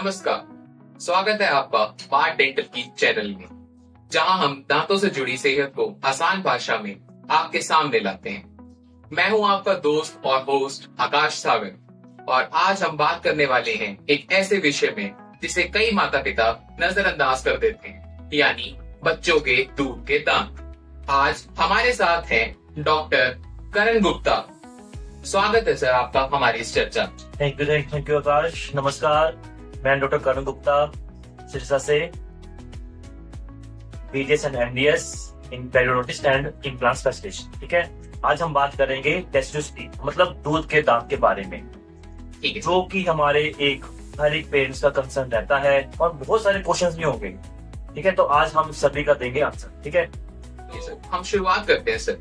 नमस्कार। स्वागत है आपका पार्ट डेंटल की चैनल में, जहां हम दांतों से जुड़ी सेहत को आसान भाषा में आपके सामने लाते हैं। मैं हूं आपका दोस्त और होस्ट आकाश सागर, और आज हम बात करने वाले हैं एक ऐसे विषय में जिसे कई माता पिता नजरअंदाज कर देते हैं, यानी बच्चों के दूध के दांत। आज हमारे साथ हैं डॉक्टर करण गुप्ता। स्वागत है सर आपका हमारी इस चर्चा। थैंक यू आकाश। नमस्कार, मैं डॉक्टर करण गुप्ता, सिरसा से, BDS and MDS in periodontist and implant specialist. ठीक है, आज हम बात करेंगे टेस्टिस टीथ मतलब दूध के दांत के बारे में, ठीक है, जो कि हमारे हर एक पेरेंट्स का कंसर्न रहता है और बहुत सारे क्वेश्चंस भी होंगे। ठीक है, तो आज हम सभी का देंगे आंसर। ठीक है, तो सर हम शुरुआत करते हैं सर।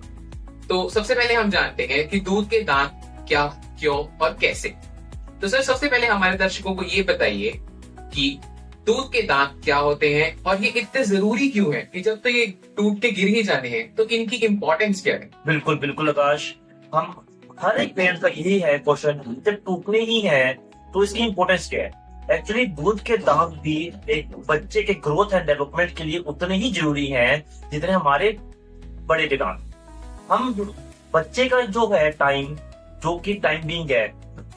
तो सबसे पहले हम जानते हैं कि दूध के दांत क्या, क्यों और कैसे। तो सर सबसे पहले हमारे दर्शकों को ये बताइए कि दूध के दांत क्या होते हैं और ये इतने जरूरी क्यों हैं कि जब तो ये टूट के गिर ही जाने हैं तो इनकी इम्पोर्टेंस क्या है। बिल्कुल बिल्कुल आकाश, हम हर एक पेरेंट्स का यही है क्वेश्चन, जब टूटने ही है तो इसकी इम्पोर्टेंस क्या है। एक्चुअली दूध के दांत भी एक बच्चे के ग्रोथ एंड डेवलपमेंट के लिए उतने ही जरूरी हैं जितने हमारे बड़े के दांत। हम बच्चे का जो है टाइम, जो कि टाइम बीइंग है,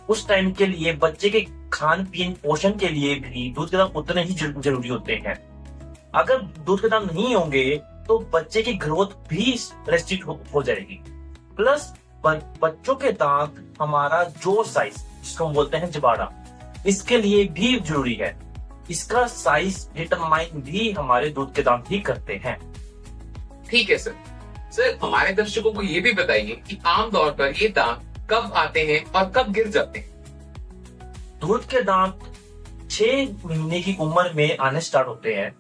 उस टाइम के लिए बच्चे के खान पीन पोषण के लिए भी दूध के दांत उतने ही जरूरी होते हैं। अगर दूध के दांत नहीं होंगे तो बच्चे की ग्रोथ भी रेस्ट्रिक्ट हो जाएगी। प्लस बच्चों के दांत हमारा जो साइज, जिसको हम बोलते हैं जबाड़ा, इसके लिए भी जरूरी है। इसका साइज डिटरमाइन भी हमारे दूध के दांत ही करते हैं। ठीक है सर। सर हमारे दर्शकों को ये भी बताइए कि आमतौर पर ये दांत कब आते हैं और कब गिर जाते हैं। दूध के दांत 6 महीने की उम्र में आने स्टार्ट होते हैं,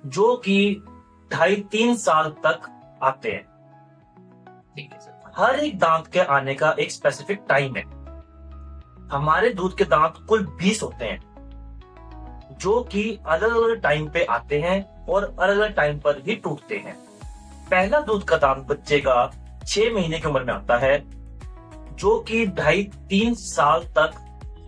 जो कि 2.5-3 साल तक आते हैं। ठीक है सर। हर एक दांत के आने का एक स्पेसिफिक टाइम है। हमारे दूध के दांत कुल 20 होते हैं, जो कि अलग अलग टाइम पे आते हैं और अलग अलग टाइम पर ही टूटते हैं। पहला दूध का दांत बच्चे का 6 महीने की उम्र में आता है, जो कि 2.5-3 साल तक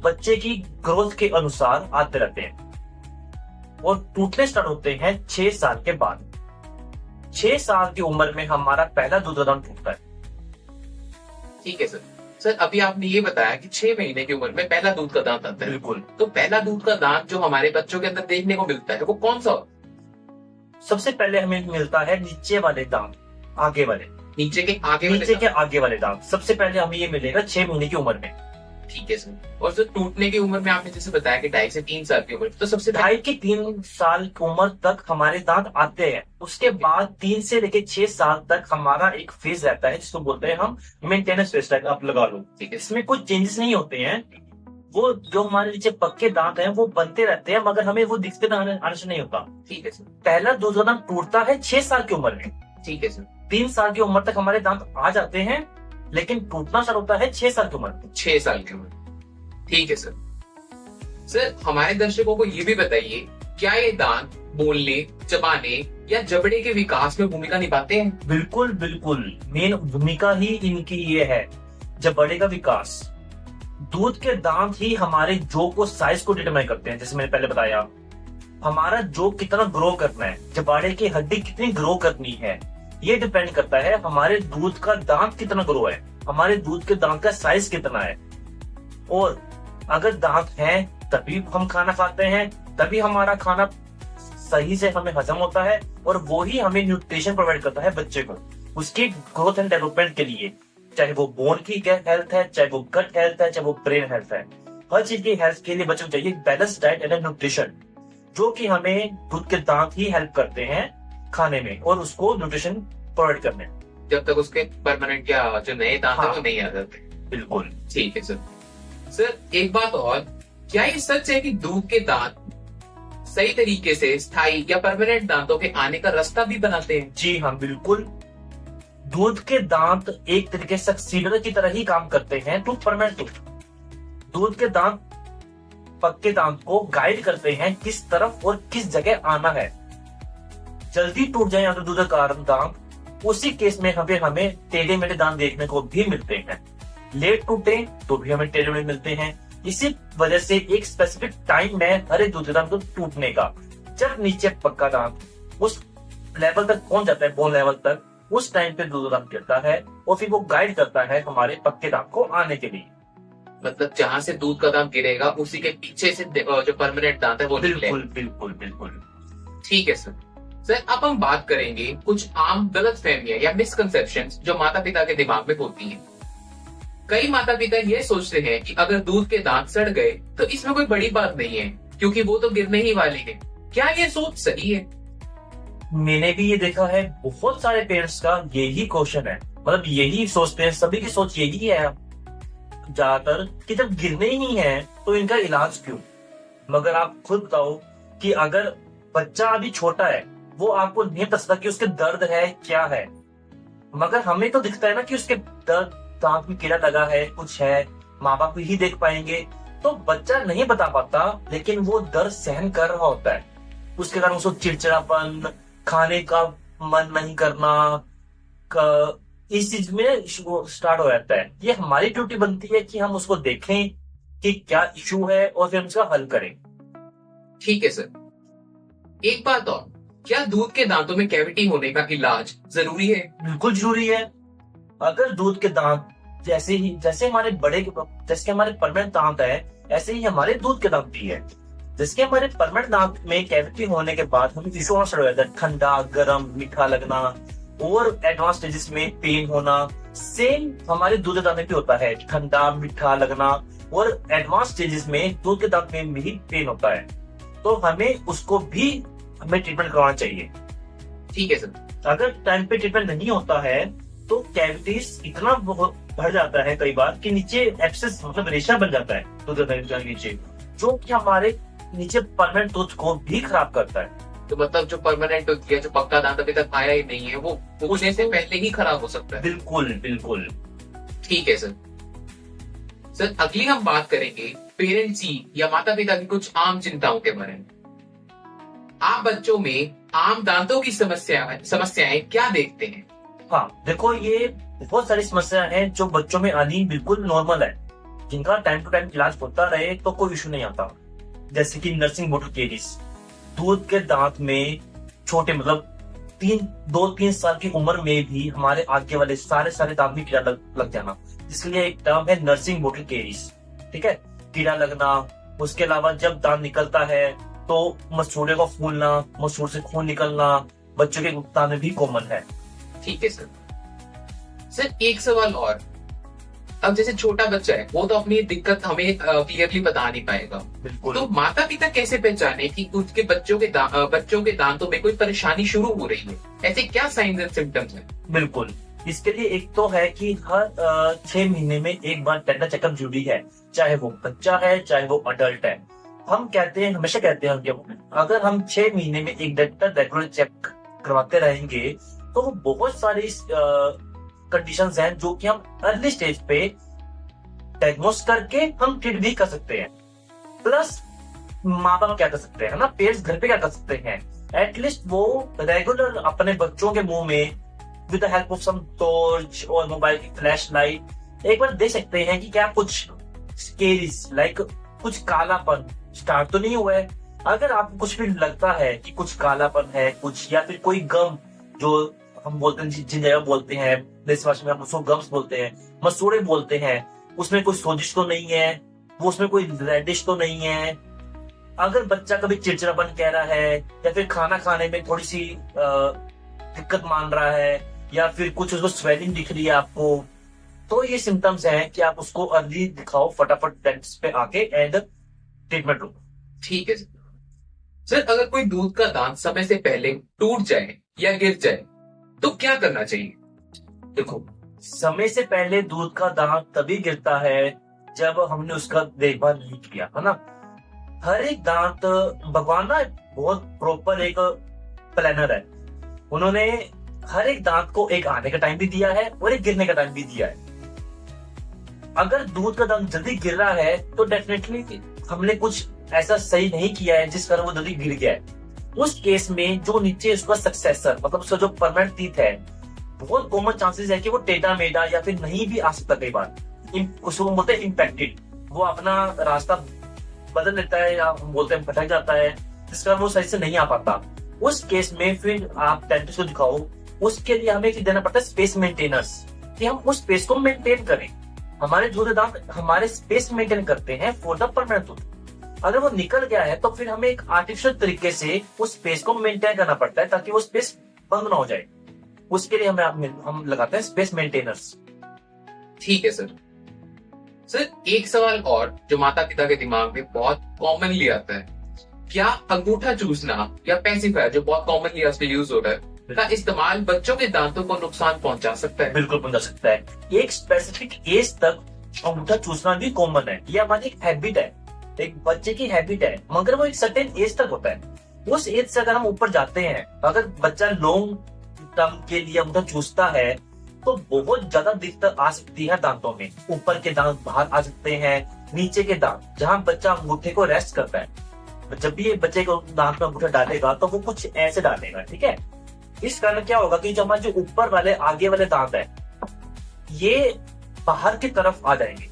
बच्चे की ग्रोथ के अनुसार आते रहते हैं और टूटने स्टार्ट होते हैं 6 साल के बाद। 6 साल की उम्र में हमारा पहला दूध का दांत टूटता है। ठीक है सर। सर अभी आपने ये बताया कि 6 महीने की उम्र में पहला दूध का दांत आता है। बिल्कुल। तो पहला दूध का दांत जो हमारे बच्चों के अंदर देखने को मिलता है वो कौन सा? सबसे पहले हमें मिलता है नीचे वाले दांत, आगे वाले, नीचे के आगे वाले दांत सबसे पहले हमें ये मिलेगा 6 महीने की उम्र में। ठीक है सर। और सर टूटने की उम्र में आपने जैसे बताया कि 2.5 से 3 साल की उम्र, तो सबसे 2.5-3 साल की उम्र तक हमारे दांत आते हैं। उसके बाद 3 से लेके 6 साल तक हमारा एक फेज रहता है, जिसको बोलते हैं हम मेंटेनेंस फेज। आप लगा लो, ठीक है। इसमें कुछ चेंजेस नहीं होते हैं। वो जो हमारे नीचे पक्के दांत हैं वो बनते रहते हैं, मगर हमें वो दिखते आने से नहीं होता। ठीक है सर। पहला दूध का दांत टूटता है 6 साल की उम्र में। ठीक है सर। 3 साल की उम्र तक हमारे दांत आ जाते हैं, लेकिन टूटना स्टार्ट होता है 6 साल की उम्र में। 6 साल की उम्र। ठीक है सर। सर हमारे दर्शकों को ये भी बताइए, क्या ये दांत बोलने, चबाने या जबड़े के विकास में भूमिका निभाते हैं? बिल्कुल बिल्कुल, मेन भूमिका ही इनकी ये है, जबड़े का विकास। दूध के दांत ही हमारे जो को साइज को डिटरमाइन करते हैं। जैसे मैंने पहले बताया, हमारा जो कितना ग्रो करना है, जबाड़े की हड्डी कितनी ग्रो करनी है, ये डिपेंड करता है हमारे दूध का दांत कितना ग्रो है, हमारे दूध के दांत का साइज कितना है। और अगर दांत हैं तभी हम खाना खाते हैं, तभी हमारा खाना सही से हमें हजम होता है, और वो ही हमें न्यूट्रिशन प्रोवाइड करता है बच्चे को उसकी ग्रोथ एंड डेवलपमेंट के लिए। चाहे वो बोन की हेल्थ है, चाहे वो गट हेल्थ है, चाहे वो ब्रेन हेल्थ है, हर चीज की हेल्थ के लिए बच्चे को चाहिए बैलेंस डाइट एंड न्यूट्रिशन, जो कि हमें दूध के दांत ही हेल्प करते हैं खाने में और उसको न्यूट्रिशन प्रोवाइड करने में, जब तक उसके परमानेंट या जो नए दांत है वो नहीं आ जाते। बिल्कुल। ठीक है सर। सर एक बात और, क्या ये सच है कि दूध के दांत सही तरीके से स्थायी या परमानेंट दांतों के आने का रास्ता भी बनाते हैं? जी हाँ, बिल्कुल। दूध के दांत एक तरीके से सीडर की तरह ही काम करते हैं टू परमानेंट टूथ। दूध के दांत पक्के दांत को गाइड करते हैं किस तरफ और किस जगह आना है। जल्दी टूट जाए अगर दूध का दांत, उसी केस में हमें टेढ़े मेढ़े दांत देखने को भी मिलते हैं। लेट टूटे तो भी हमें टेढ़े मेढ़े मिलते हैं, इसी वजह से एक स्पेसिफिक टाइम है हर एक दूध के दांत को टूटने का। जब नीचे पक्का दांत उस लेवल तक पहुंच जाता है, बोन लेवल तक, उस टाइम पे दूध दांत गिरता है और फिर वो गाइड करता है हमारे पक्के दांत को आने के लिए। मतलब जहां से दूध का दांत गिरेगा उसी के पीछे से जो परमानेंट दांत है वो निकले। बिल्कुल बिल्कुल बिल्कुल। ठीक है सर। सर अब हम बात करेंगे कुछ आम गलत फहमियां या मिसकंसेप्शन जो माता पिता के दिमाग में होती हैं। कई माता पिता ये सोचते हैं कि अगर दूध के दांत सड़ गए तो इसमें कोई बड़ी बात नहीं है क्योंकि वो तो गिरने ही वाली है। क्या ये सोच सही है? मैंने भी ये देखा है, बहुत सारे पेरेंट्स का यही क्वेश्चन है, मतलब यही सोचते हैं, सभी की सोच यही है ज्यादातर कि जब गिरने ही नहीं है तो इनका इलाज क्यों। मगर आप खुद बताओ कि अगर बच्चा अभी छोटा है, वो आपको नहीं बता सकता कि उसके दर्द है क्या है, मगर हमें तो दिखता है ना कि उसके दर्द, दांत में कीड़ा लगा है, कुछ है, माँ बाप ही देख पाएंगे। तो बच्चा नहीं बता पाता लेकिन वो दर्द सहन कर रहा होता है, उसके कारण उसको चिड़चिड़ापन, खाने का मन नहीं करना, इस चीज में स्टार्ट हो जाता है। ये हमारी ड्यूटी बनती है कि हम उसको देखें कि क्या इशू है और फिर हम उसका हल करें। ठीक है सर। एक बात और, क्या दूध के दांतों में कैविटी होने का इलाज जरूरी है? बिल्कुल जरूरी है। अगर दूध के दांत जैसे हमारे परमानेंट दांत है, ऐसे ही हमारे दूध के दांत भी है। जिसके हमारे परमानेंट दांत में कैविटी होने के बाद हमें इशू होना शुरू हो जाता है, ठंडा, गर्म, मीठा लगना और एडवांस स्टेजेस में पेन होना। सेम हमारे दूध के दांत में भी होता है, ठंडा, मीठा लगना, और एडवांस स्टेजेस में दूध के दांत में भी पेन होता है। तो हमें ट्रीटमेंट करवाना चाहिए। ठीक है सर। अगर टाइम पे ट्रीटमेंट नहीं होता है तो कैविटीज इतना बढ़ जाता है कई बार कि नीचे एब्सेस, मतलब रेशा बन जाता है दूध के दांत के नीचे, जो कि हमारे नीचे परमानेंट टूथ को भी खराब करता है। तो मतलब जो परमानेंट टूथ या जो पक्का दांत अभी तक आया ही नहीं है वो उगने से पहले ही खराब हो सकता है। बिल्कुल बिल्कुल। ठीक है सर। सर अगली हम बात करेंगे पेरेंट्स की या माता पिता की कुछ आम चिंताओं के बारे में। आप बच्चों में आम दांतों की समस्याएं क्या देखते हैं? हाँ देखो, ये बहुत सारी समस्याएं हैं जो बच्चों में आनी बिल्कुल नॉर्मल है, जिनका टाइम टू टाइम इलाज होता रहे तो कोई इशू नहीं आता। जैसे कि नर्सिंग बोटल केरीज, दूध के दांत में छोटे, मतलब 2-3 साल की उम्र में भी हमारे आगे वाले सारे दांत में कीड़ा लग जाना, जिसके लिए एक टर्म है नर्सिंग बोटल केरीज। ठीक है, कीड़ा लगना। उसके अलावा जब दांत निकलता है तो मसूड़े को फूलना, मसूड़ से खून निकलना बच्चों के दांत में भी कॉमन है। ठीक है सर। सर एक सवाल और, अब जैसे छोटा बच्चा है वो तो अपनी दिक्कत हमें क्लियरली बता नहीं पाएगा, बिल्कुल। तो माता पिता कैसे पहचाने कि उसके बच्चों के दांतों में कोई परेशानी शुरू हो रही है? ऐसे क्या साइंस एंड सिम्टम्स हैं? बिल्कुल, इसके लिए एक तो है कि हर 6 महीने में एक बार डेंटल चेकअप जरूरी है, चाहे वो बच्चा है चाहे वो अडल्ट है। हम हमेशा कहते हैं कि अगर हम 6 महीने में एक डेंटल रेगुलर चेक करवाते रहेंगे तो बहुत सारी कंडीशंस हैं जो कि हम अर्ली स्टेज पे डायग्नोस करके हम ट्रीट भी कर सकते हैं। प्लस माँ बाप क्या कर सकते हैं ना, पेरेंट्स घर पे क्या कर सकते हैं, एटलीस्ट वो रेगुलर अपने बच्चों के मुंह में with the help of some torch और मोबाइल की फ्लैश लाइट एक बार दे सकते हैं कि क्या कुछ स्केरीज लाइक कुछ कालापन स्टार्ट तो नहीं हुआ है। अगर आपको कुछ भी लगता है कि कुछ कालापन है कुछ, या फिर कोई गम जो हम बोलते हैं, जिन जगह बोलते हैं देसी भाषा में हम उसको गम्स बोलते हैं, मसूड़े बोलते हैं, उसमें कोई सोजिश तो नहीं है, वो उसमें कोई रेडिश तो नहीं है, अगर बच्चा कभी चिड़चिड़ापन कह रहा है या फिर खाना खाने में थोड़ी सी दिक्कत मान रहा है या फिर कुछ उसको स्वेलिंग दिख रही है आपको, तो ये सिम्टम्स हैं कि आप उसको अर्ली दिखाओ, फटाफट डेंटिस्ट पे आके एंड ट्रीटमेंट लो। ठीक है सर। अगर कोई दूध का दांत समय से पहले टूट जाए या गिर जाए तो क्या करना चाहिए? देखो, समय से पहले दूध का दांत तभी गिरता है जब हमने उसका देखभाल नहीं किया, है ना। हर एक दांत, भगवान ना बहुत प्रॉपर एक प्लानर है, उन्होंने हर एक दांत को एक आने का टाइम भी दिया है और एक गिरने का टाइम भी दिया है। अगर दूध का दांत जल्दी गिर रहा है तो डेफिनेटली हमने कुछ ऐसा सही नहीं किया है जिस कारण वो जल्दी गिर गया है। उस केस में जो नीचे उसका सक्सेसर, मतलब उसका जो परमानेंट टीथ है, बहुत कॉमन चांसेस है कि वो टेढ़ा मेढ़ा या फिर नहीं भी आ सकता। कई बार उसको बोलते हैं इम्पैक्टेड, वो अपना रास्ता बदल लेता है या हम बोलते हैं भटक जाता है, जिस कारण वो सही से नहीं आ पाता। उस केस में फिर आप डेंटिस्ट को दिखाओ। उसके लिए हमें देना पड़ता है स्पेस मेंटेनर्स, कि हम उस स्पेस को मेंटेन करें। हमारे झूठे दांत हमारे स्पेस मेंटेन करते हैं फॉर द परमानेंट टूथ। अगर वो निकल गया है तो फिर हमें एक आर्टिफिशियल तरीके से उस स्पेस को मेंटेन करना पड़ता है ताकि वो स्पेस बंद ना हो जाए। उसके लिए हम लगाते हैं स्पेस मेंटेनर्स। ठीक है सर। सर एक सवाल और जो माता पिता के दिमाग में बहुत कॉमनली आता है, क्या अंगूठा चूसना या पेसिफायर जो बहुत कॉमनली आजकल यूज हो रहा है का इस्तेमाल बच्चों के दांतों को नुकसान पहुंचा सकता है? बिल्कुल पहुंचा सकता है। एक स्पेसिफिक एज तक अंगूठा चूसना भी कॉमन है, ये हमारी एक हैबिट है, एक बच्चे की हैबिट है, मगर वो एक सर्टेन एज तक होता है। उस एज से अगर हम ऊपर जाते हैं, अगर बच्चा लॉन्ग टर्म के लिए अंगूठा चूसता है तो बहुत ज्यादा दिक्कत आ सकती है दांतों में। ऊपर के दांत बाहर आ सकते हैं, नीचे के दांत जहां बच्चा अंगूठे को रेस्ट करता है, जब भी ये बच्चे को दांत में अंगूठा डालेगा तो वो कुछ ऐसे डालेगा, ठीक है। इस कारण क्या होगा कि जो हमारे जो ऊपर वाले आगे वाले दांत है ये बाहर की तरफ आ जाएंगे,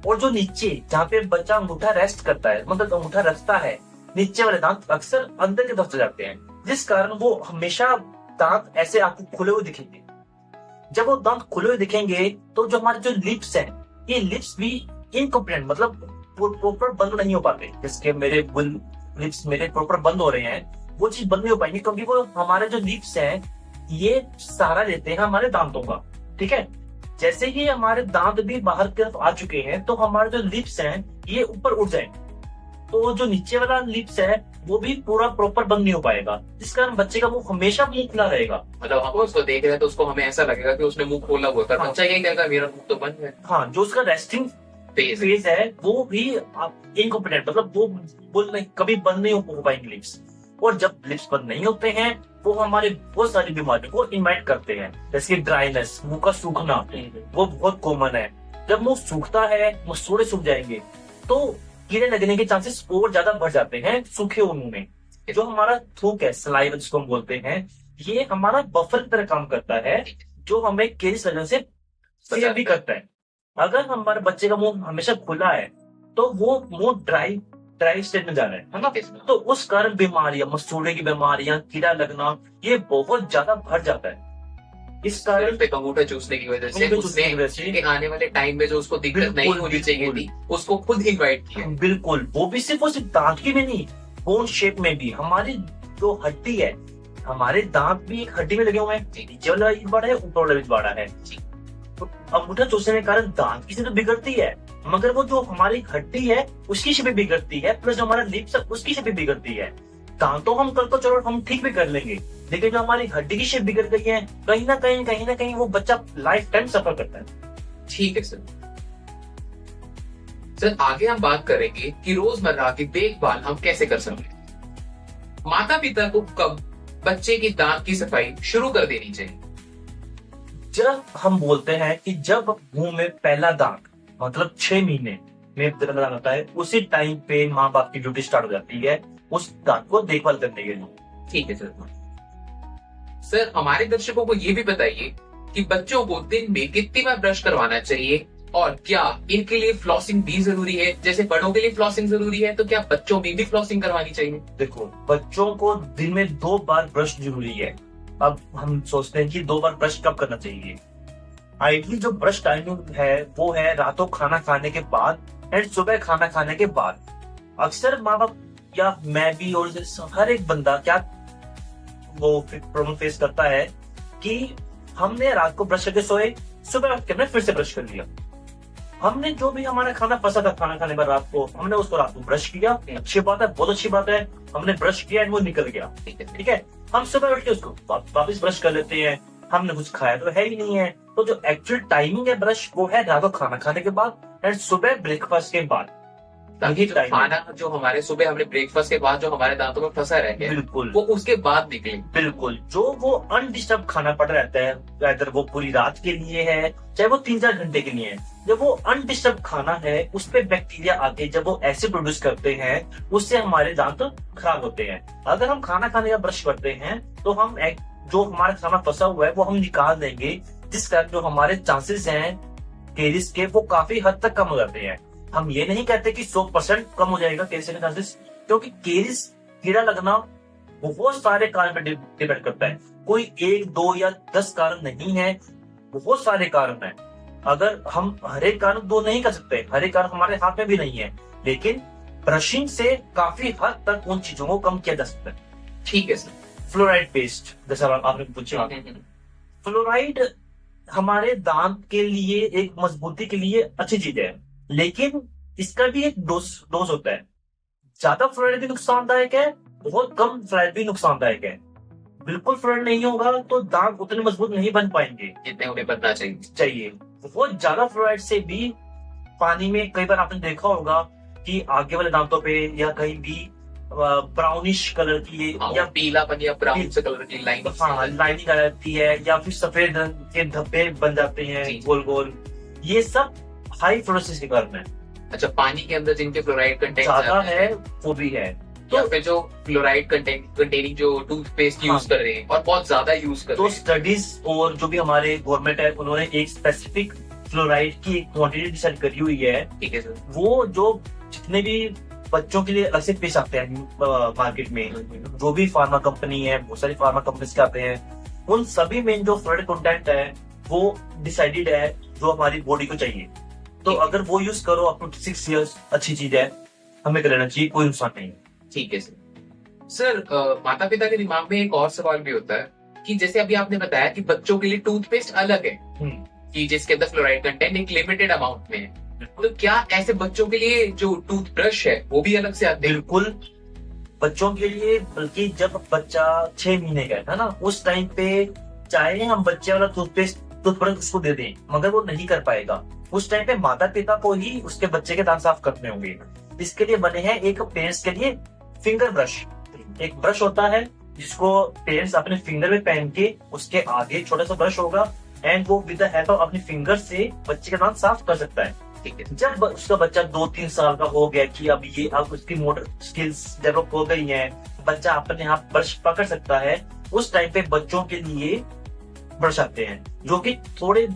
और जो नीचे जहाँ पे बच्चा अंगूठा रेस्ट करता है, मतलब अंगूठा रखता है, नीचे वाले दांत अक्सर अंदर की तरफ चले जाते हैं, जिस कारण वो हमेशा दांत ऐसे आपको खुले हुए दिखेंगे। जब वो दांत खुले हुए दिखेंगे तो जो हमारे जो लिप्स हैं, ये लिप्स भी इनकम्प्लीट, मतलब प्रॉपर बंद नहीं हो पाते। जिसके मेरे लिप्स मेरे प्रॉपर बंद हो रहे हैं, वो चीज बंद नहीं हो पाएंगी क्योंकि वो हमारे जो लिप्स हैं ये सहारा लेते हैं हमारे दांतों का, ठीक है। जैसे ही हमारे दांत भी बाहर की तरफ आ चुके हैं तो हमारे जो लिप्स हैं ये ऊपर उठ जाएंगे, तो जो नीचे वाला लिप्स है वो भी पूरा प्रॉपर बंद नहीं हो पाएगा, जिस कारण बच्चे का मुंह हमेशा मुंह खुला रहेगा। मतलब हम उसको देख रहे हैं तो उसको हमें ऐसा लगेगा कि उसने मुंह खोला हुआ था। हाँ। बच्चा ये कहेगा मेरा मुंह तो बंद है। हाँ, जो उसका रेस्टिंग फेज है वो भी इनकॉम्पिटेंट, मतलब वो कभी बंद नहीं हो पाएंगे लिप्स। और जब लिप्स बंद नहीं होते हैं वो हमारे बहुत सारी बीमारियों को इन्वाइट करते हैं, जैसे ड्राइनेस, मुंह का सूखना, वो बहुत कॉमन है। जब मुंह सूखता है, मसूड़े सूख जाएंगे तो कीड़े लगने के चांसेस और ज्यादा बढ़ जाते हैं सूखे हुए मुंह में। जो हमारा थूक है, सलाइवा जिसको हम बोलते हैं, ये हमारा बफर की तरह काम करता है, जो हमें केस वजह से सेव भी करता है। अगर हमारे बच्चे का मुंह हमेशा खुला है तो वो मुंह ड्राई स्टेट में जा रहा है ना, तो उस कारण बीमारियां, मसूड़े की बीमारियां, कीड़ा लगना, ये बहुत ज्यादा बढ़ जाता है। इस कारण पे अंगूठा चूसने की वजह से उसने आने वाले टाइम में जो उसको दिक्कत नहीं होनी चाहिए थी उसको खुद इन्वाइट किया। बिल्कुल, वो भी सिर्फ दांत की में नहीं, बोन शेप में भी। हमारी जो हड्डी है, हमारे दांत भी एक हड्डी में लगे हुए हैं, नीचे वाला भी बड़ा है, ऊपर वाला भी बड़ा है। तो अंगूठा चूसने के कारण दांत की शेप बिगड़ती है, मगर वो जो हमारी हड्डी है उसकी शेप भी बिगड़ती है, प्लस जो हमारा लिप्स है उसकी शेप भी बिगड़ती है। दांतों हम कल को चलो हम ठीक भी कर लेंगे, लेकिन जो हमारी हड्डी की शेप बिगड़ गई है, कहीं ना कहीं वो बच्चा लाइफ टाइम सफर करता है। ठीक है सर। सर आगे हम बात करेंगे कि रोजमर्रा की देखभाल हम कैसे कर सकते हैं। माता पिता को कब बच्चे की दांत की सफाई शुरू कर देनी चाहिए? जब हम बोलते हैं कि जब मुंह में पहला दांत, मतलब 6 महीने में दांत होता है, उसी टाइम पे माँ बाप की ड्यूटी स्टार्ट हो जाती है उस दांत को देखभाल करने के लिए। ठीक है सर। सर हमारे दर्शकों को ये भी बताइए कि बच्चों को दिन में कितनी बार ब्रश करवाना चाहिए, और क्या इनके लिए फ्लॉसिंग भी जरूरी है? जैसे बड़ों के लिए फ्लॉसिंग जरूरी है तो क्या बच्चों में भी फ्लॉसिंग करवानी चाहिए? देखो, बच्चों को दिन में 2 बार ब्रश जरूरी है। अब हम सोचते हैं कि 2 बार ब्रश कब करना चाहिए। आइडली जो ब्रश टाइमिंग है वो है रातों खाना खाने के बाद एंड सुबह खाना खाने के बाद। अक्सर माँ बाप या मैं भी और हर एक बंदा क्या वो प्रॉब्लम फेस करता है कि हमने रात को ब्रश करके सोए, सुबह उठ के हमने फिर से ब्रश कर लिया। हमने जो भी हमारा खाना फंसा था खाना खाने पर रात को, हमने उसको रात को ब्रश किया, अच्छी बात है, बहुत अच्छी बात है, हमने ब्रश किया एंड वो निकल गया, ठीक है। हम सुबह उठ के उसको वापस ब्रश कर लेते हैं, हमने कुछ खाया तो है ही नहीं है। तो जो एक्चुअल टाइमिंग है ब्रश वो है रात को खाना खाने के बाद एंड सुबह ब्रेकफास्ट के बाद। ताकि जो खाना जो हमारे सुबह हमने ब्रेकफास्ट के बाद जो हमारे दांतों में फंसा रह गया, बिल्कुल वो उसके बाद निकले। बिल्कुल, जो वो अनडिस्टर्ब खाना पड़ रहता है, अगर वो पूरी रात के लिए है चाहे वो 3-4 घंटे के लिए है, जब वो अनडिस्टर्ब खाना है उस पे बैक्टीरिया आके जब वो एसिड प्रोड्यूस करते हैं उससे हमारे दांत खराब होते हैं। अगर हम खाना खाने का ब्रश करते हैं तो हम जो हमारा खाना फंसा हुआ है वो हम निकाल देंगे, जिस कारण जो हमारे चांसेस हैं कैरियस के वो काफी हद तक कम हो जाते हैं। हम ये नहीं कहते कि 100% कम हो जाएगा केरिस के चांसेस, क्योंकि केरिस कीड़ा लगना बहुत सारे कारण पर डिपेंड करता है। कोई 1, 2 या 10 कारण नहीं है, बहुत सारे कारण हैं। अगर हम हर एक कारण दो नहीं कर सकते, हर एक कारण हमारे हाथ में भी नहीं है, लेकिन ब्रशिंग से काफी हद तक उन चीजों को कम किया जा सकता है। ठीक है सर। फ्लोराइड पेस्ट, जैसा आपने पूछा, फ्लोराइड हमारे दांत के लिए एक मजबूती के लिए अच्छी चीज है, लेकिन इसका भी एक डोज होता है। ज्यादा फ्लोराइड भी नुकसानदायक है, बहुत कम फ्लोराइड भी नुकसानदायक है। बिल्कुल फ्लोराइड नहीं होगा तो दांत उतने मजबूत नहीं बन पाएंगे जितने उन्हें बनना चाहिए। बहुत ज्यादा फ्लोराइड से भी पानी में कई बार आपने देखा होगा कि आगे वाले दांतों पे या कहीं भी ब्राउनिश कलर की या पीलापन या ब्राउन से कलर की लाइनिंग आ जाती है, या फिर सफेद रंग के धब्बे बन जाते हैं गोल गोल। ये सब हाई फ्लोरोसिस के कारण है। अच्छा, पानी के अंदर जिनके फ्लोराइड कंटेंट ज्यादा है वो भी है, तो फिर जो फ्लोराइड कंटेनिंग जो टूथपेस्ट यूज कर रहे हैं और बहुत ज्यादा यूज कर रहे हैं, तो स्टडीज और जो भी हमारे गवर्नमेंट है उन्होंने एक स्पेसिफिक फ्लोराइड की क्वांटिटी डिसाइड करी हुई है। ठीक है सर। वो जो जितने भी बच्चों के लिए अलग से पेश आते हैं मार्केट में, जो भी फार्मा कंपनी है, बहुत सारी फार्मा कंपनीज के आते हैं, उन सभी में जो फ्लोराइड कंटेंट है वो डिसाइडेड है जो हमारी बॉडी को चाहिए। तो अगर वो यूज करो अप टू 6 इयर्स, अच्छी चीज है, हमें कर लेना चाहिए, कोई नुकसान नहीं। ठीक है सर। सर माता पिता के दिमाग में एक और सवाल भी होता है कि जैसे अभी आपने बताया कि बच्चों के लिए टूथपेस्ट अलग है कि जिसके अंदर फ्लोराइड कंटेंट एक लिमिटेड अमाउंट में है, तो क्या ऐसे बच्चों के लिए जो टूथब्रश है वो भी अलग से आते हैं? बिल्कुल, बच्चों के लिए, बल्कि जब बच्चा 6 महीने का है ना, उस टाइम पे चाहे हम बच्चे वाला टूथब्रश उसको दे दें, मगर वो नहीं कर पाएगा। उस टाइम पे माता पिता को ही उसके बच्चे के दांत साफ करने होंगे। इसके लिए बने हैं एक पेरेंट्स के लिए फिंगर ब्रश। एक ब्रश होता है जिसको पेरेंट्स अपने फिंगर में पहन के, उसके आगे छोटा सा ब्रश होगा एंड वो विद द हेल्प ऑफ अपने फिंगर से बच्चे का दांत साफ कर सकता है। ठीक है। जब उसका बच्चा 2-3 साल का हो गया कि अब उसकी मोटर स्किल्स डेवलप हो गई हैं, बच्चा अपने आप ब्रश पकड़ सकता है, उस टाइम पे बच्चों के लिए ब्रश आते हैं जो कि थोड़े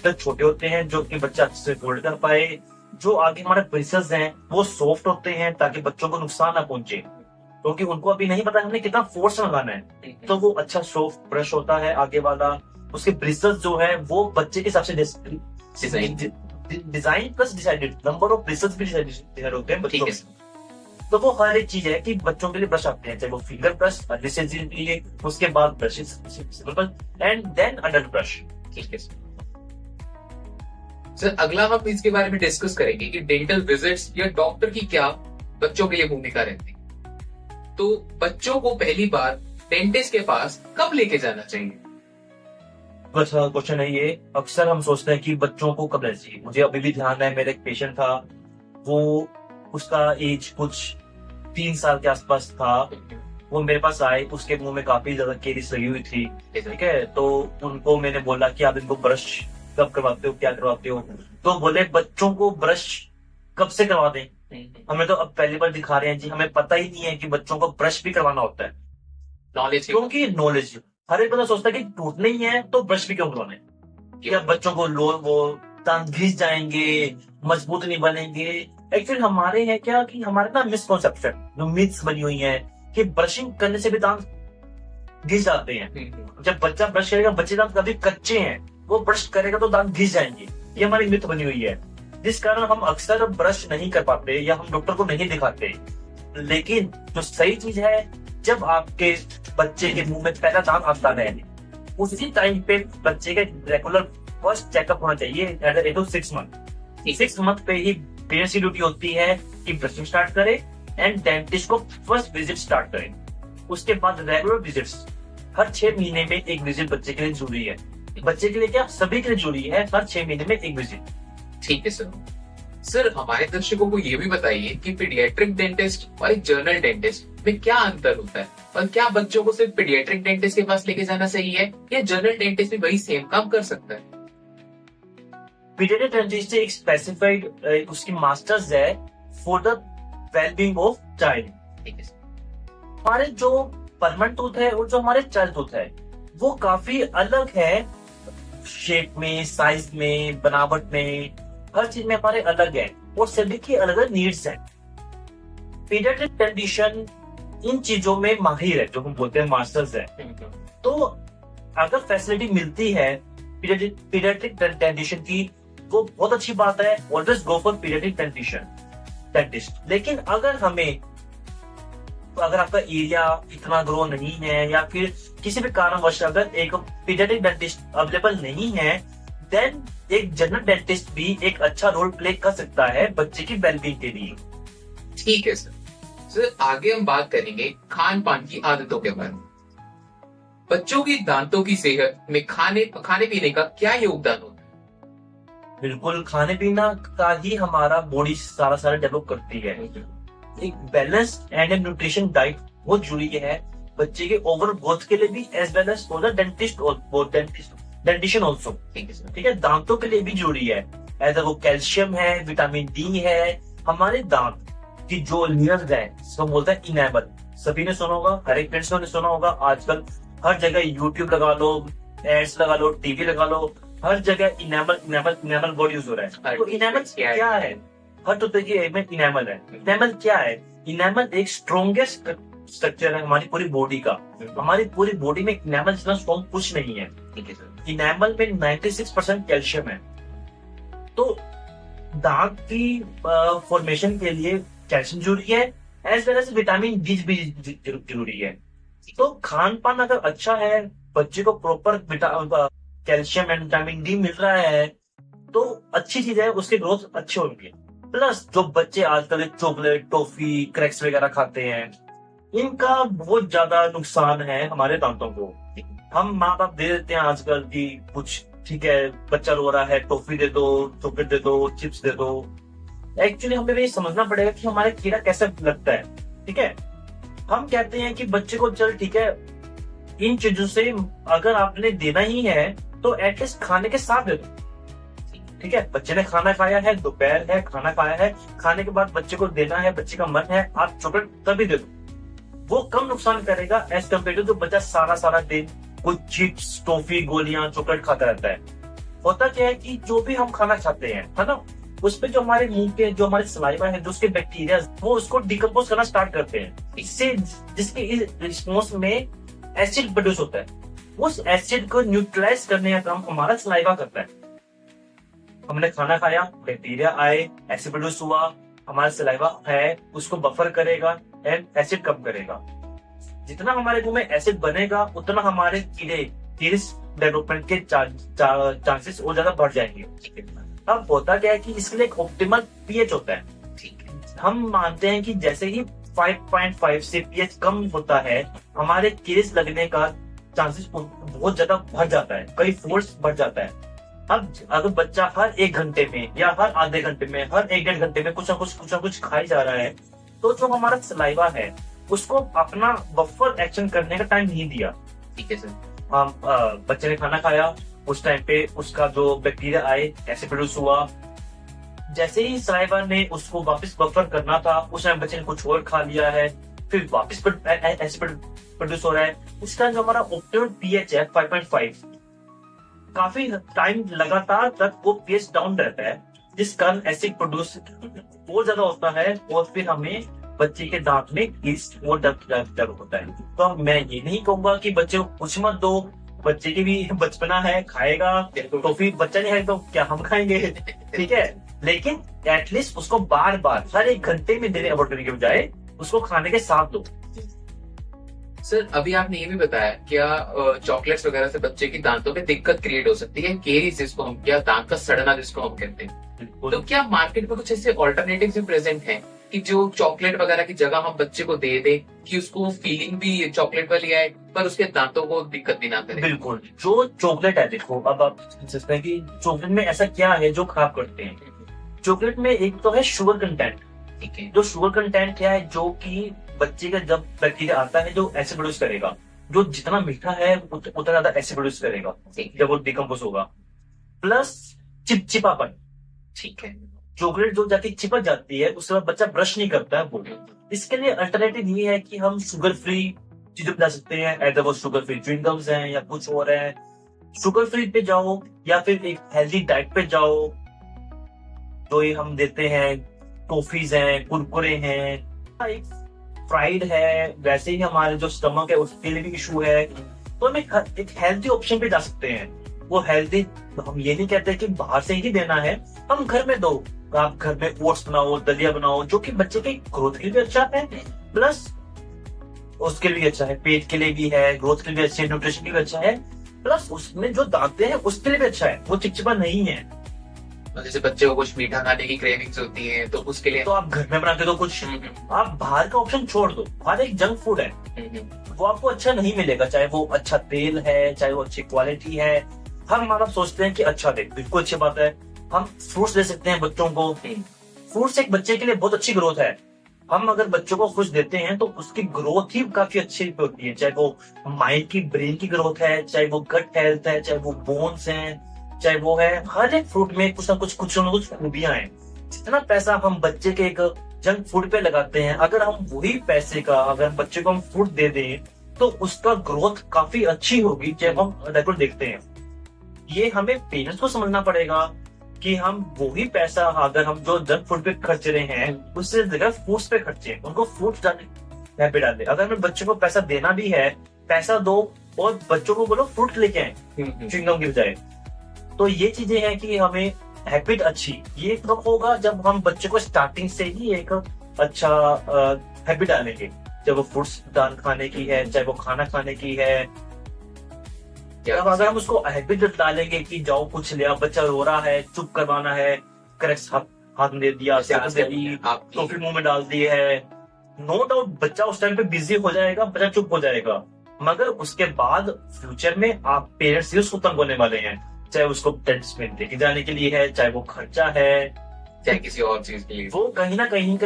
छोटे होते हैं, जो कि बच्चा अच्छे से होल्ड कर पाए। जो आगे हमारे ब्रिसेस हैं वो सॉफ्ट होते हैं ताकि बच्चों को नुकसान ना पहुंचे, क्योंकि उनको अभी नहीं पता हमने कितना फोर्स लगाना है। तो वो अच्छा सॉफ्ट ब्रश होता है आगे वाला। उसके ब्रिसेस जो है वो बच्चे के हिसाब से design plus decided, number of braces भी डिसाइडेड होते हैं बच्चों में। तो वो हर एक चीज है कि बच्चों के लिए ब्रश आते हैं, चाहे वो फिंगर ब्रश, ब्रिसेस के लिए, उसके बाद brushes and then adult brush. ठीक है सर। अगला हम इसके बारे में डिस्कस करेंगे कि डेंटल विजिट्स या डॉक्टर की क्या बच्चों के लिए भूमिका रहती है। तो बच्चों को पहली बार डेंटिस्ट के पास कब लेके जाना चाहिए? अच्छा क्वेश्चन है ये। अक्सर हम सोचते हैं कि बच्चों को कब लेना चाहिए। मुझे अभी भी ध्यान है, मेरा एक पेशेंट था, वो उसका एज कुछ 3 साल के आसपास था। वो मेरे पास आए, उसके मुंह में काफी ज्यादा केरिस लगी हुई थी। ठीक है, तो उनको मैंने बोला कि आप इनको ब्रश कब करवाते हो, क्या करवाते हो? तो बोले बच्चों को ब्रश कब से करवा दें, हमें तो अब पहली बार दिखा रहे हैं जी, हमें पता ही नहीं है कि बच्चों को ब्रश भी करवाना होता है। नॉलेज, क्योंकि नॉलेज हर एक बंदा सोचता है कि टूटना ही है तो ब्रश भी क्यों करवाना है, क्या बच्चों को वो दांत घिस जाएंगे, मजबूत नहीं बनेंगे। एक्चुअली हमारे है क्या कि हमारे ना मिसकॉन्सेप्शन, जो मिथ्स बनी हुई है कि ब्रशिंग करने से भी दांत घिस जाते हैं। जब बच्चा ब्रश करेगा, बच्चे दांत कभी कच्चे हैं, वो ब्रश करेगा तो दांत घिस जाएंगे, ये हमारी मिथ बनी हुई है, जिस कारण हम अक्सर ब्रश नहीं कर पाते या हम डॉक्टर को नहीं दिखाते। लेकिन जो सही चीज है, जब आपके बच्चे के मुंह में पहला दांत आता है, उसी टाइम पे बच्चे का रेगुलर फर्स्ट चेकअप होना चाहिए। 6 मंथ 6 मंथ पे ही पेरेंट्स की ड्यूटी होती है कि ब्रशिंग स्टार्ट करे एंड डेंटिस्ट को फर्स्ट विजिट स्टार्ट करें। उसके बाद रेगुलर विजिट्स, हर 6 महीने में एक विजिट बच्चे के लिए जरूरी है। बच्चे के लिए क्या, सभी के लिए जरूरी है, हर 6 महीने में एक विजिट। ठीक है सर। सर हमारे दर्शकों को ये भी बताइए कि पीडियाट्रिक डेंटिस्ट और एक जर्नल डेंटिस्ट में क्या अंतर होता है, और क्या बच्चों को सिर्फ पीडियाट्रिक डेंटिस्ट के पास लेके जाना सही है या जर्नल डेंटिस्ट भी वही सेम काम कर सकता है? पीडियाट्रिक डेंटिस्ट एक स्पेसिफाइड उसकी मास्टर्स है for the wellbeing of child. ठीक है। हमारे जो परमानेंट टूथ है और जो हमारे चाइल्ड टूथ है वो काफी अलग है, शेप में, साइज में, बनावट में, हर चीज में हमारे अलग है। और सभी की अलग अलग नीड्स हैं। पीडियाट्रिक डेंटिशियन इन चीजों में माहिर है, जो हम बोलते हैं मास्टर्स है। तो अगर फैसिलिटी मिलती है पीडियाट्रिक डेंटिशियन की, वो बहुत अच्छी बात है। Always go for paediatric dentist. लेकिन अगर आपका एरिया इतना ग्रो नहीं है या फिर किसी भी कारणवश अगर एक पीडियाट्रिक डेंटिस्ट अवेलेबल नहीं है, देन एक जनरल डेंटिस्ट भी एक अच्छा रोल प्ले कर सकता है बच्चे की वेलबींग के लिए। ठीक है सर, आगे हम बात करेंगे खान पान की आदतों के बारे में। बच्चों की दांतों की सेहत में खाने पीने का क्या योगदान होता है? बिल्कुल, खाने पीना का ही हमारा बॉडी सारा डेवलप करती है। एक बैलेंस्ड एंड न्यूट्रिशन डाइट बहुत जरूरी है बच्चे के ओवरऑल ग्रोथ के लिए भी, as well as for the dentition also. ठीक है, दांतों के लिए भी जरूरी है। ऐसा वो कैल्शियम है, विटामिन डी है। हमारे दांत की जो लेयर्स है, इसको बोलते हैं इनेमल। सभी ने सुना होगा, हर एक पेरेंट्स ने सुना होगा। आजकल हर जगह यूट्यूब लगा लो, एड्स लगा लो, टीवी लगा लो, हर जगह इनेमल वर्ड यूज हो रहा है। तो इनेमल क्या है? हर तो देखिए में इनेमल है। इनेमल क्या है? इनेमल एक स्ट्रॉन्गेस्ट स्ट्रक्चर है हमारी पूरी बॉडी का। हमारी पूरी बॉडी में इनेमल जितना स्ट्रॉन्ग कुछ नहीं है। ठीक है सर। इनेमल में 96% कैल्शियम है। तो दांत की फॉर्मेशन के लिए कैल्शियम जरूरी है, as well as vitamin D भी जरूरी है। तो खान पान अगर अच्छा है, बच्चे को proper calcium and vitamin D मिल रहा है, तो अच्छी चीज है, उसके ग्रोथ अच्छे होंगे। प्लस जो बच्चे आजकल चॉकलेट, टॉफी, क्रैक्स वगैरह खाते हैं, इनका बहुत ज्यादा नुकसान है हमारे दांतों को। हम माँ बाप दे देते हैं आजकल की कुछ, ठीक है बच्चा रो रहा है, टॉफी दे दो, चॉकलेट दे दो, चिप्स दे दो। एक्चुअली हमें ये समझना पड़ेगा कि हमारे कीड़ा कैसे लगता है। ठीक है, हम कहते हैं कि बच्चे को चल ठीक है, इन चीजों से अगर आपने देना ही है तो एटलीस्ट खाने के साथ दे दो। ठीक है, बच्चे ने खाना खाया है, दोपहर है, खाना खाया है, खाने के बाद बच्चे को देना है, बच्चे का मन है, आप चॉकलेट तभी दे दो। वो कम नुकसान करेगा एज कम्पेयर टू जो बच्चा सारा दिन कुछ चिप्स, टॉफी, गोलियां, चॉकलेट खाता रहता है। होता क्या है कि जो भी हम खाना खाते हैं, है ना, उस पे जो हमारे मुंह के जो हमारे सलाइवा है, जो उसके बैक्टीरिया, वो उसको डिकम्पोज करना स्टार्ट करते हैं। इससे जिसके रिस्पॉन्स में एसिड प्रोड्यूस होता है। उस एसिड को न्यूट्रलाइज करने का काम हमारा सलाइवा करता है। हमने खाना खाया, बैक्टीरिया आए, एसिड प्रोड्यूस हुआ, हमारा सलाइवा है उसको बफर करेगा एंड एसिड कम करेगा। जितना हमारे मुंह में एसिड बनेगा, उतना हमारे कीड़े डेवलपमेंट के चांसेस और ज्यादा बढ़ जाएंगे। अब होता क्या है कि इसके लिए एक ऑप्टिमल पीएच होता है। ठीक है, हम मानते हैं कि जैसे ही 5.5 से पीएच कम होता है, हमारे कीड़े लगने का चांसेस बहुत ज्यादा बढ़ जाता है, कई फोर्स बढ़ जाता है। अब अगर बच्चा हर 1 घंटे में या हर आधे घंटे में, हर 1-1.5 घंटे में कुछ ना कुछ खाई जा रहा है, तो जो हमारा सलाइवा है उसको अपना बफर एक्शन करने का टाइम नहीं दिया। ठीक है सर। बच्चे ने खाना खाया, उस टाइम पे उसका जो बैक्टीरिया आए, एसिड प्रोड्यूस हुआ। जैसे ही सलाइवा ने उसको वापस बफर करना था, उस टाइम बच्चे ने कुछ और खा लिया है, फिर वापस एसिड प्रोड्यूस हो रहा है। इसका जो हमारा ऑप्टिमल पीएच है 5.5, काफी टाइम लगातार तक वो पीएच डाउन रहता है, जिस कारण एसिड प्रोड्यूस बहुत ज्यादा होता है और फिर हमें बच्चे के दांत में और दर्द होता है। तो मैं ये नहीं कहूंगा कि बच्चे को कुछ मत दो, बच्चे की भी बचपना है, खाएगा तो फिर बच्चा नहीं है तो क्या हम खाएंगे। ठीक है, लेकिन एटलीस्ट उसको बार बार हर 1 घंटे में देने अवॉइड करने के बजाय उसको खाने के साथ दो। सर, अभी आपने ये भी बताया क्या चॉकलेट्स वगैरह से बच्चे की दांतों में दिक्कत क्रिएट हो सकती है, केरीज जिसको हम, या दांत का सड़ना जिसको हम कहते हैं। तो क्या मार्केट में कुछ ऐसे ऑल्टरनेटिव भी प्रेजेंट हैं कि जो चॉकलेट वगैरह की जगह हम बच्चे को दे दें कि उसको फीलिंग भी चॉकलेट वाली आए पर उसके दांतों को दिक्कत भी ना करे? बिल्कुल, जो चॉकलेट है, देखो अब आप सोचते हैं कि चॉकलेट में ऐसा क्या है जो खराब करते हैं। चॉकलेट में एक तो है शुगर कंटेंट। ठीक है, जो शुगर कंटेंट है, जो कि बच्चे का जब बैक्टीरिया आता है जो एसिड प्रोड्यूस करेगा, जो जितना मीठा है उतना ज्यादा एसिड प्रोड्यूस करेगा जब वो डिकम्पोज होगा। प्लस चिपचिपापन। ठीक है, चॉकलेट जो जाके चिपक जाती है उसके बाद बच्चा ब्रश नहीं करता है वो। इसके लिए अल्टरनेटिव ये है कि हम शुगर फ्री चीजें बना सकते हैं, एदर वो शुगर फ्री च्युइंगम्स हैं या कुछ और है। शुगर फ्री पे जाओ या फिर एक हेल्दी डाइट पे जाओ। जो ये हम देते हैं, टॉफीज हैं, कुरकुरे हैं, एक फ्राइड है, वैसे ही हमारे जो स्टमक है उसके लिए भी इशू है। तो हम एक हेल्थी ऑप्शन पे जा सकते हैं। वो हेल्थी, हम ये नहीं कहते कि बाहर से ही देना है, हम घर में दो। आप घर में ओट्स बनाओ, दलिया बनाओ, जो कि बच्चे के ग्रोथ के लिए अच्छा है, प्लस उसके लिए अच्छा है, पेट के लिए भी है, ग्रोथ के लिए भी अच्छा है, न्यूट्रिशन के लिए अच्छा है, प्लस उसमें जो दांते हैं उसके लिए भी अच्छा है, वो चिपचिपा नहीं है। जैसे बच्चे को कुछ मीठा खाने की क्रेविंग्स होती है तो उसके लिए तो आप घर में बना के दो कुछ। आप बाहर का ऑप्शन छोड़ दो, बाहर एक जंक फूड है, वो आपको अच्छा नहीं मिलेगा, चाहे वो अच्छा तेल है, चाहे वो अच्छी क्वालिटी है। हम माँ बाप सोचते हैं कि अच्छा दे, बिल्कुल अच्छी बात है। हम फ्रूट्स दे सकते हैं बच्चों को, फ्रूट्स एक बच्चे के लिए बहुत अच्छी ग्रोथ है। हम अगर बच्चों को कुछ देते हैं तो उसकी ग्रोथ ही काफी अच्छी होती है, चाहे वो माइंड की, ब्रेन की ग्रोथ है, चाहे वो गट हेल्थ है, चाहे वो बोन्स हैं, चाहे वो है, हर एक फ्रूट में कुछ ना कुछ खूबियां हैं। जितना पैसा हम बच्चे के एक जंक फूड पे लगाते हैं, अगर हम वही पैसे का अगर बच्चे को हम फूड दे दें तो उसका ग्रोथ काफी अच्छी होगी, जब हम रेगुलर देखते हैं। ये हमें पेरेंट्स को समझना पड़ेगा कि हम वही पैसा अगर हम जो जंक फूड पे खर्च रहे हैं उससे जगह फूड्स पे खर्चे, उनको फूड पे डाल दे। अगर हमें बच्चों को पैसा देना भी है, पैसा दो और बच्चों को बोलो फ्रूट लेके आए च्युइंगम की बजाय। तो ये चीजें हैं कि हमें हैबिट अच्छी ये कब होगा, जब हम बच्चे को स्टार्टिंग से ही एक अच्छा हैबिट डालेंगे, चाहे वो फ्रूट्स दाल खाने की है, चाहे वो खाना खाने की है। अब अगर हम उसको हैबिट डालेंगे कि जाओ कुछ लिया, बच्चा रो रहा है, चुप करवाना है, करेक्ट हाथ में दे दिया, दे दी, टॉफी मुंह में डाल दी है, नो डाउट बच्चा उस टाइम पे बिजी हो जाएगा, बच्चा चुप हो जाएगा। मगर उसके बाद फ्यूचर में आप पेरेंट्स ही उसको तंग होने वाले हैं, चाहे उसको डेंटिस्ट में लेके जाने के लिए है, चाहे वो खर्चा है, चाहे किसी और चीज के लिए। वो कहीं ना कहीं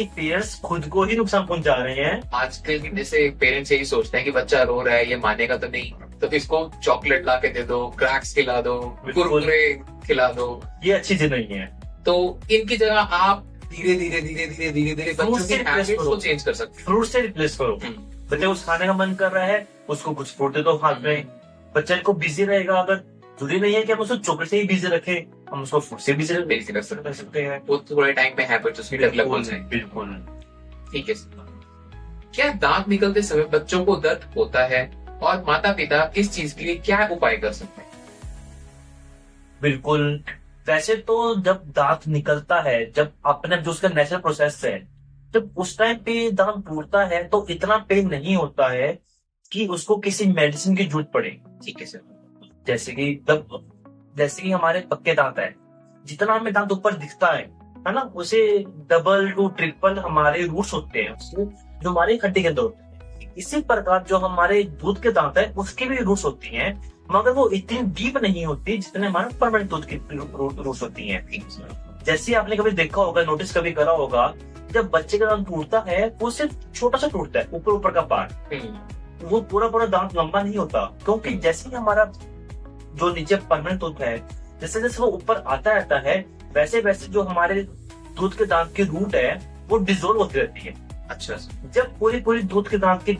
पेरेंट्स खुद को ही नुकसान पहुंचा रहे हैं। आजकल जैसे पेरेंट्स यही सोचते हैं कि बच्चा रो रहा है, ये मानेगा तो नहीं, तो इसको चॉकलेट ला के दे दो, क्रैक्स खिला दो, कुरकुरे खिला दो। ये अच्छी चीज नहीं है। तो इनकी जगह आप धीरे धीरे बच्चों की हैबिट्स को चेंज कर सकते हैं। फ्रूट से रिप्लेस करो। बच्चे को खाने का मन कर रहा है, उसको कुछ फ्रूट दे दो हाथ में। बच्चे को बिजी रहेगा, अगर जरूरी नहीं है कि हम उसको चॉकलेट से ही बिजी रखें, हम उसको फ्रूट से बिजी रख सकते हैं। वो थोड़े टाइम में हैबिट्स उसकी डेवलप हो जाए। बिल्कुल ठीक है। क्या दांत निकलते समय बच्चों को दर्द होता है और माता पिता इस चीज के लिए क्या उपाय कर सकते हैं? बिल्कुल। वैसे तो जब दांत निकलता है, जब अपने जो उसका नेचुरल प्रोसेस है, जब उस टाइम पे दांत टूटता है तो इतना पेन नहीं होता है कि उसको किसी मेडिसिन की जरूरत पड़े। ठीक है सर। जैसे कि हमारे पक्के दांत है, जितना हमें दांत ऊपर दिखता है ना, उसे डबल टू ट्रिपल हमारे रूट्स होते हैं, जो हमारी हड्डी के अंदर होते हैं। इसी प्रकार जो हमारे दूध के दांत है उसकी भी रूट्स होती हैं, मगर वो इतनी डीप नहीं होती जितने हमारे परमानेंट दूध की रूट्स होती हैं। जैसे आपने कभी देखा होगा, नोटिस कभी करा होगा, जब बच्चे का दांत टूटता है वो सिर्फ छोटा सा टूटता है, ऊपर का पार्ट, वो पूरा दांत लंबा नहीं होता। क्योंकि जैसे ही हमारा जो नीचे परमानेंट दूध है, जैसे जैसे वो ऊपर आता रहता है, वैसे वैसे जो हमारे दूध के दांत की रूट है वो डिसॉल्व होती रहती है। अच्छा। जब पूरी दूध के दांत की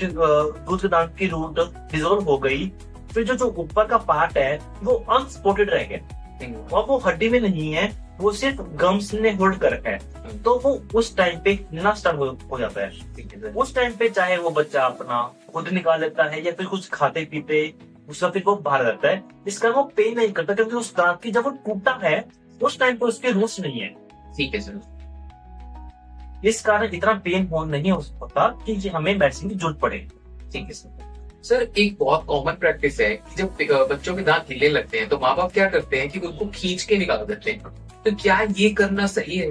रूट डिसॉल्व हो गई, फिर जो ऊपर का पार्ट है वो अनसपोर्टेड रह गया और वो हड्डी में नहीं है, वो सिर्फ गम्स ने होल्ड कर रखा है। तो वो उस टाइम पे हिलना स्टार्ट हो जाता है। उस टाइम पे चाहे वो बच्चा अपना खुद निकाल लेता है या फिर कुछ खाते पीते उसका फिर वो बाहर जाता है, इसका वो पेन नहीं करता, क्योंकि उस दांत की जब वो टूटा है उस टाइम पे उसके रूट्स नहीं है। ठीक है सर। इस कारण इतना पेन नहीं होता कि हमें मेडिसिन की जरूरत पड़े। ठीक है सर। सर एक बहुत कॉमन प्रैक्टिस है कि जब बच्चों के दांत हिलने लगते हैं तो माँ बाप क्या करते हैं कि उनको खींच के निकाल देते हैं। तो क्या ये करना सही है?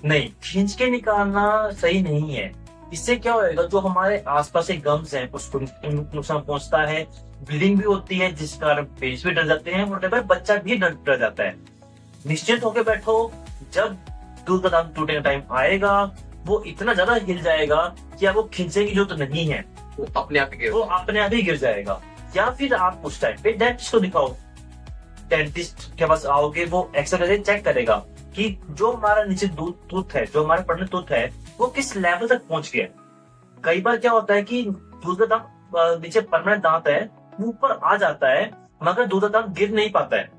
नहीं, खींच के निकालना सही नहीं है। इससे क्या होएगा, जो हमारे आसपास के गम्स हैं उसको नुकसान पहुंचता है, ब्लीडिंग भी होती है, जिस कारण पेरेंट्स भी डर जाते हैं और बच्चा भी डर जाता है। निश्चित होकर बैठो, जब दूध का दांत टूटने का टाइम आएगा वो इतना ज्यादा हिल जाएगा कि आपको खींचने की जरूरत नहीं है, वो अपने आप ही गिर जाएगा। या फिर आप उस टाइम पे डेंटिस्ट को दिखाओ, डेंटिस्ट के पास आओगे, वो एक्सरे चेक करेगा कि जो हमारा नीचे टूथ है, जो हमारा परमानेंट टूथ है, वो किस लेवल तक पहुंच गया। कई बार क्या होता है कि दूध का दांत नीचे परमानेंट दांत है ऊपर आ जाता है, मगर दूध का दांत गिर नहीं पाता है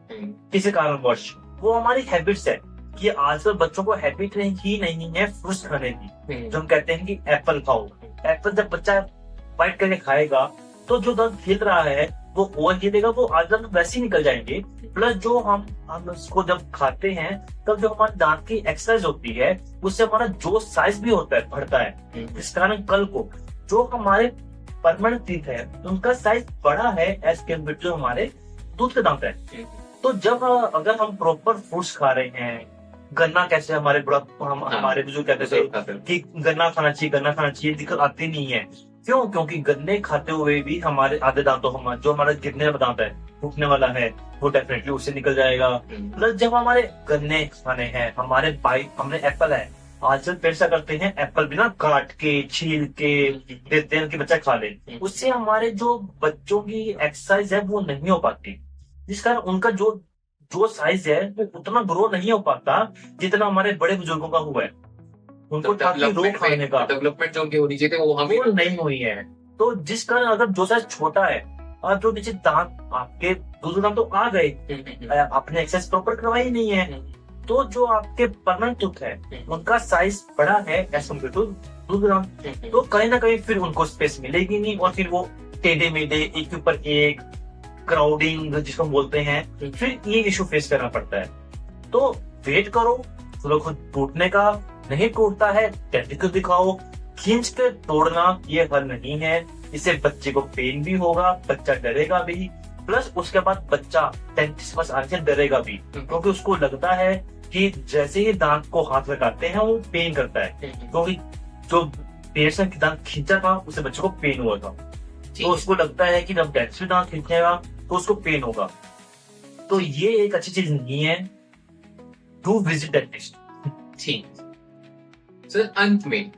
किसी कारणवश। वो हमारी हैबिट्स है, कि आजकल बच्चों को हैबिट ही नहीं है फ्रूट्स खाने की। जो हम कहते हैं कि एप्पल खाओ, एप्पल जब बच्चा बाइट करके खाएगा तो जो दांत खिल रहा है वो ओवर खिलेगा, वो आदत वैसे ही निकल जाएंगे। प्लस जो हम उसको जब खाते हैं तब जो हमारे दांत की एक्सरसाइज होती है उससे हमारा जो साइज भी होता है बढ़ता है, जिस कारण कल को जो हमारे परमानेंट टीथ है उनका साइज बड़ा है एज कम्पेयर टू हमारे दूध के दांत है। तो जब अगर हम प्रॉपर फ्रूट्स खा रहे हैं, गन्ना कैसे हमारे हमारे बुजुर्ग कहते थे कि गन्ना खाना चाहिए, दिक्कत आती नहीं है। क्यों? क्योंकि गन्ने खाते हुए भी हमारे आधे दांतों जो हमारा गिरने वाला दांत है, टूटने वाला है, वो डेफिनेटली उससे निकल जाएगा। प्लस जब हमारे गन्ने खाने हैं, हमने एप्पल है, आजकल पेड़ ऐसा करते हैं एप्पल भी ना काट के छील के देते हैं कि बच्चा खा ले, उससे हमारे जो बच्चों की एक्सरसाइज है वो नहीं हो पाती, जिस कारण उनका जो साइज है वो उतना ग्रो नहीं हो पाता जितना हमारे बड़े बुजुर्गों का हुआ है। उनको रोग खाने का डेवलपमेंट जो उनकी होनी चाहिए वो हमें नहीं हुई है। तो जिस कारण अगर जो साइज छोटा है और जो नीचे दांत आपके दूसरे दांत तो आ गए, आपने एक्सरसाइज प्रॉपर करवाई नहीं है, तो जो आपके परमानेंट टूथ है उनका साइज बड़ा है एज कम्पेयर टू दूसरे दांत, तो कहीं ना कहीं फिर उनको स्पेस मिलेगी नहीं और फिर वो टेढ़े मेढ़े एक के ऊपर एक क्राउडिंग जिसको हम बोलते हैं, फिर ये इशू फेस करना पड़ता है। तो वेट करो, थोड़ा खुद टूटने का, नहीं टूटता है टेक्निकल दिखाओ, खींच के तोड़ना ये हल नहीं है। इससे बच्चे को पेन भी होगा, बच्चा डरेगा भी, प्लस उसके बाद बच्चा डेंटिस्ट आने से डरेगा भी, क्योंकि उसको लगता है कि जैसे ही दांत को हाथ लगाते हैं वो पेन करता है, क्योंकि जो पेड़ से दांत खींचा था उससे बच्चे को पेन हुआ था, तो उसको लगता है कि जब डेंटिस्ट दांत खींचेगा तो उसको पेन होगा। तो ये एक अच्छी चीज नहीं है, टू विजिट डेंटिस्ट। ठीक सर, अंत में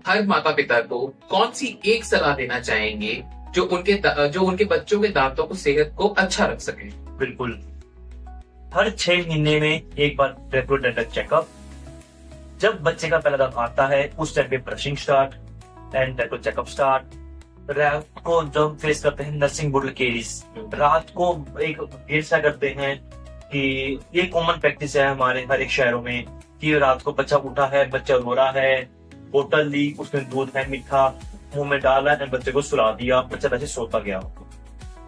हर माता पिता को कौन सी एक सलाह देना चाहेंगे जो उनके बच्चों के दांतों को सेहत को अच्छा रख सके? बिल्कुल, हर 6 महीने में एक बार रेगुलर डेंटल चेकअप। जब बच्चे का पहला दांत आता है उस टाइम पे brushing start and dental checkup start. रात को जब फेस करते हैं नर्सिंग बोतल केरीज, रात को एक ऐसा करते हैं कि ये कॉमन प्रैक्टिस है हमारे हर एक शहरों में कि रात को बच्चा उठा है, बच्चा रो रहा है, बोतल ली, उसमें दूध है मीठा, मुंह में डाला एंड बच्चे को सुला दिया, बच्चा वैसे सोता गया।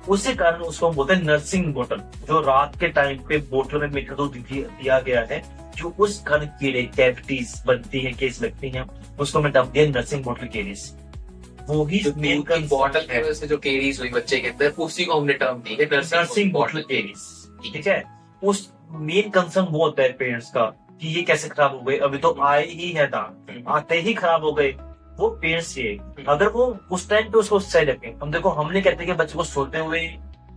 उसी कारण उसको हम बोलते हैं नर्सिंग बोतल, जो रात के टाइम पे बोतल में मीठा दूध दिया गया है, जो उस कारण कीड़े कैविटीज बनती है, केस लगती है, उसको मैं नाम दिया नर्सिंग बोतल केरीज। वो ही मेन बॉटल की वजह से जो केरीज हुई बच्चे के अंदर, उसी को हमने टर्म दी है नर्सिंग बॉटल केरीज। ठीक है, उस मेन कंसर्न वो होता है पेरेंट्स का कि ये कैसे खराब हो गए, अभी तो आए ही है दांत, आते ही खराब हो गए। वो पेरेंट्स से अगर वो उस टाइम पे उसको सही लगे, हम देखो हमने कहते हैं कि बच्चे को सोते हुए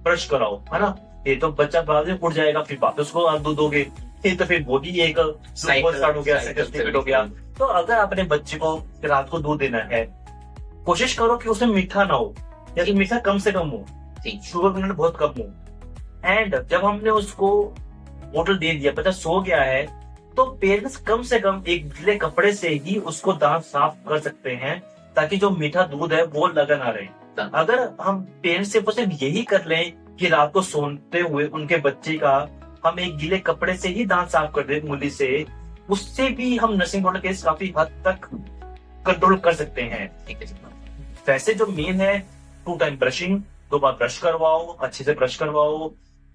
ब्रश कराओ, है ना, ये तो बच्चा बाद में उठ जाएगा, फिर वापस को आप दूध दोगे, ये तो फिर वो ही एक स्टार्ट हो गया। तो अगर अपने बच्चे को रात को दूध देना है, कोशिश करो कि उसमें मीठा ना हो, या तो मीठा कम से कम हो, शुगर कंटेंट बहुत कम हो। एंड जब हमने उसको बोतल दे दिया, बच्चा सो गया है, तो पेरेंट्स कम से कम एक गीले कपड़े से ही उसको दांत साफ कर सकते हैं, ताकि जो मीठा दूध है वो लगा ना रहे। अगर हम पेरेंट्स से सिर्फ यही कर लें कि रात को सोते हुए उनके बच्चे का हम एक गीले कपड़े से ही दांत साफ कर दे उंगली से, उससे भी हम नर्सिंग बोतल केस काफी हद तक कंट्रोल कर सकते हैं। वैसे जो मेन है 2 टाइम ब्रशिंग, 2 बार ब्रश करवाओ, अच्छे से ब्रश करवाओ,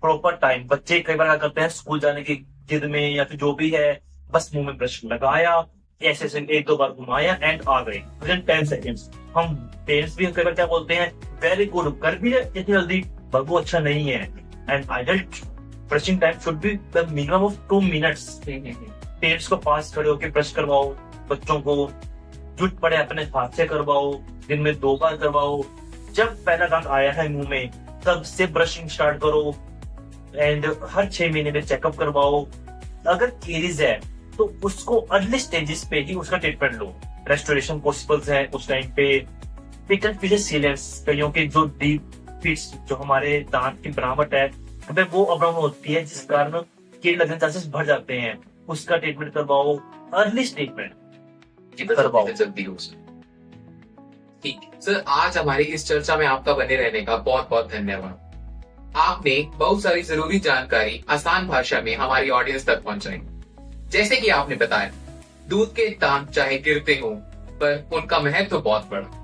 प्रॉपर टाइम। बच्चे कई बार क्या करते हैं स्कूल जाने की जिद में या फिर जो भी है, बस मुंह में ब्रश लगाया, ऐसे से 1-2 बार घुमाया एंड आ गए विदिन 10 सेकेंड्स। हम पेरेंट्स भी कई बार क्या बोलते हैं, वेरी गुड, कर भी इतनी जल्दी, पर वो अच्छा नहीं है। And ideal brushing time should be the minimum of 2 minutes. Parents को पास खड़े होकर ब्रश करवाओ, बच्चों को जुट पड़े अपने हाथ से करवाओ, दिन में 2 बार करवाओ। जब पहला दांत आया है मुंह में तब से ब्रशिंग स्टार्ट करो एंड हर 6 महीने में चेकअप करवाओ। अगर केरीज है तो उसको अर्ली स्टेजेस पे ही उसका ट्रीटमेंट लो। रेस्टोरेशन पॉसिबल्स है उस टाइम पे। पिट एंड फिशर सीलेंस, कईयों के जो डीप फिट्स जो हमारे दांत की बनावट है वो अब्राउन होती है, जिस कारण कीड़े लगने के चांसेस बढ़ जाते हैं, उसका ट्रीटमेंट करवाओ, अर्ली ट्रीटमेंट करवाओ जल्दी हो सके। ठीक सर, आज हमारी इस चर्चा में आपका बने रहने का बहुत बहुत धन्यवाद। आपने बहुत सारी जरूरी जानकारी आसान भाषा में हमारी ऑडियंस तक पहुंचाई। जैसे कि आपने बताया, दूध के दांत चाहे गिरते हो पर उनका महत्व तो बहुत बड़ा।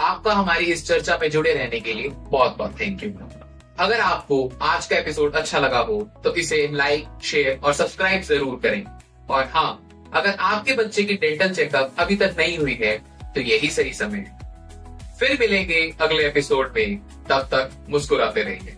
आपका हमारी इस चर्चा में जुड़े रहने के लिए बहुत बहुत थैंक यू। अगर आपको आज का एपिसोड अच्छा लगा हो तो इसे लाइक, शेयर और सब्सक्राइब जरूर करें। और हाँ, अगर आपके बच्चे की डेंटल चेकअप अभी तक नहीं हुई है तो यही सही समय है। फिर मिलेंगे अगले एपिसोड में, तब तक मुस्कुराते रहिए।